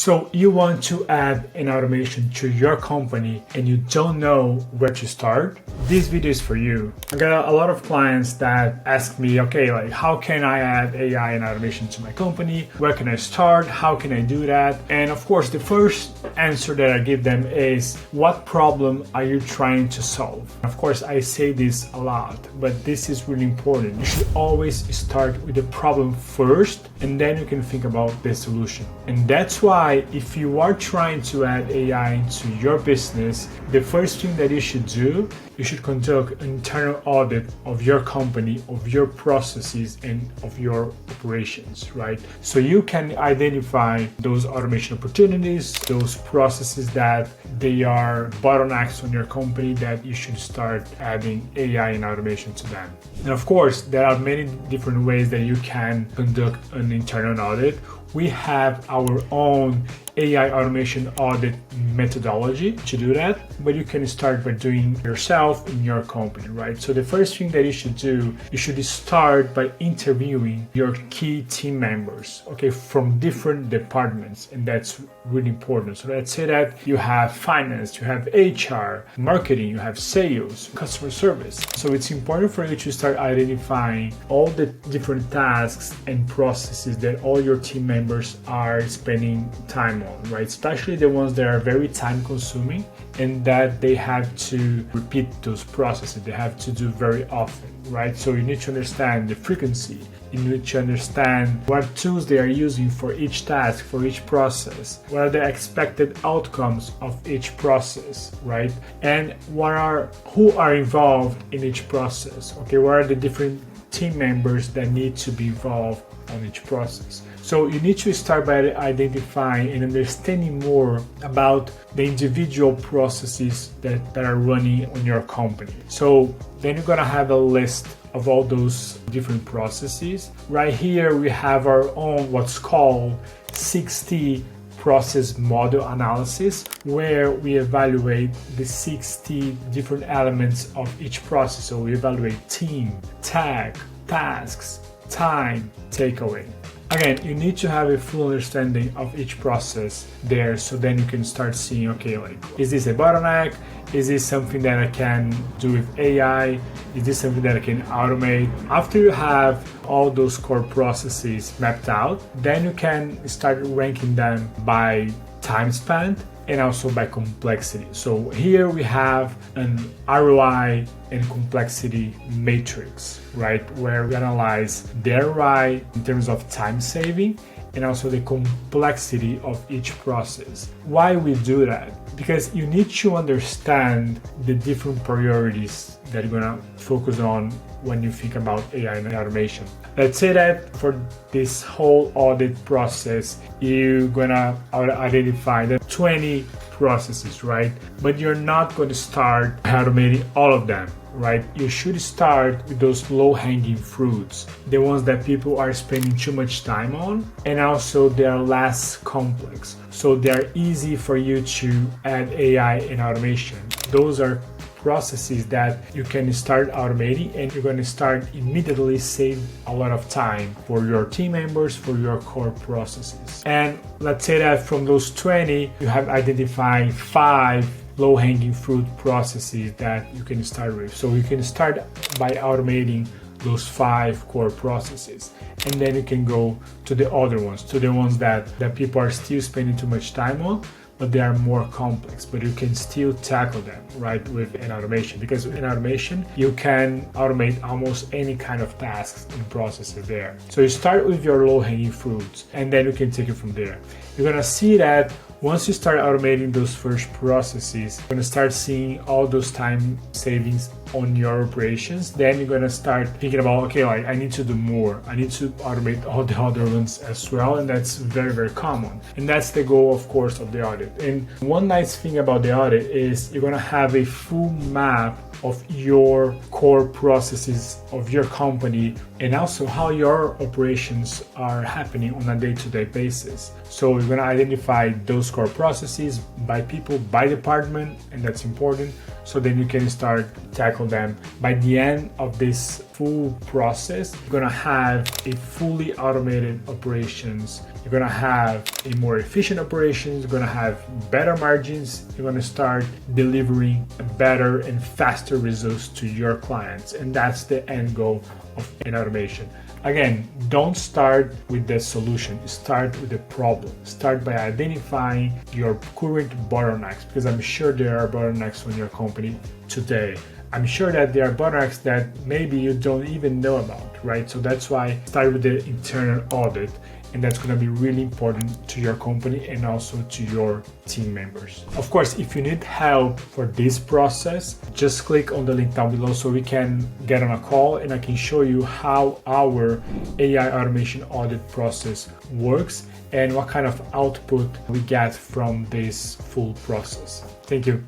So you want to add an automation to your company and you don't know where to start? This video is for you. I got a lot of clients that ask me, okay, like how can I add AI and automation to my company? Where can I start? How can I do that? And of course, the first answer that I give them is, what problem are you trying to solve? Of course, I say this a lot, but this is really important. You should always start with the problem first, and then you can think about the solution. And that's why if you are trying to add AI into your business, the first thing that you should do, you should conduct an internal audit of your company, of your processes, and of your operations, right? So you can identify those automation opportunities, those processes that they are bottlenecks on your company that you should start adding AI and automation to them. And of course, there are many different ways that you can conduct an internal audit. We have our own AI automation audit methodology to do that, but you can start by doing yourself in your company, right? So the first thing that you should do, you should start by interviewing your key team members, okay, from different departments, and that's really important. So let's say that you have finance, you have HR, marketing, you have sales, customer service. So it's important for you to start identifying all the different tasks and processes that all your team members are spending time on, right? Especially the ones that are very time consuming and that they have to repeat those processes, they have to do very often, right? So you need to understand the frequency, you need to understand what tools they are using for each task, for each process, what are the expected outcomes of each process, right? And who are involved in each process, okay? What are the different team members that need to be involved on each process? So you need to start by identifying and understanding more about the individual processes that are running on your company. So then you're gonna have a list of all those different processes. Right here we have our own what's called 60 process model analysis, where we evaluate the 60 different elements of each process. So we evaluate team, tag, tasks, time, takeaway. Again, you need to have a full understanding of each process there, so then you can start seeing, okay, like, is this a bottleneck? Is this something that I can do with AI? Is this something that I can automate? After you have all those core processes mapped out, then you can start ranking them by time spent and also by complexity. So here we have an ROI and complexity matrix, right? Where we analyze the ROI in terms of time saving and also the complexity of each process. Why we do that? Because you need to understand the different priorities that you're gonna focus on when you think about AI and automation. Let's say that for this whole audit process, you're gonna identify the 20 processes, right? But you're not going to start automating all of them, right? You should start with those low-hanging fruits, the ones that people are spending too much time on, and also they are less complex. So they're easy for you to add AI and automation. Those are processes that you can start automating, and you're going to start immediately save a lot of time for your team members, for your core processes. And let's say that from those 20, you have identified 5 low-hanging fruit processes that you can start with. So you can start by automating those 5 core processes, and then you can go to the other ones, to the ones that people are still spending too much time on, but they are more complex, but you can still tackle them, right, with an automation. Because in automation, you can automate almost any kind of tasks and processes there. So you start with your low-hanging fruits, and then you can take it from there. You're gonna see that once you start automating those first processes, you're gonna start seeing all those time savings on your operations. Then you're gonna start thinking about, okay, like I need to do more. I need to automate all the other ones as well, and that's very, very common. And that's the goal, of course, of the audit. And one nice thing about the audit is you're gonna have a full map of your core processes of your company and also how your operations are happening on a day-to-day basis. So we're going to identify those core processes by people, by department, and that's important. So then you can start tackle them. By the end of this full process, you're going to have a fully automated operations. You're going to have a more efficient operations. You're going to have better margins. You're going to start delivering better and faster results to your clients. And that's the end goal of an automation. Again, don't start with the solution, start with the problem. Start by identifying your current bottlenecks, because I'm sure there are bottlenecks on your company today. I'm sure that there are bottlenecks that maybe you don't even know about, right? So that's why start with the internal audit, and that's going to be really important to your company and also to your team members. Of course, if you need help for this process, just click on the link down below so we can get on a call and I can show you how our AI automation audit process works and what kind of output we get from this full process. Thank you.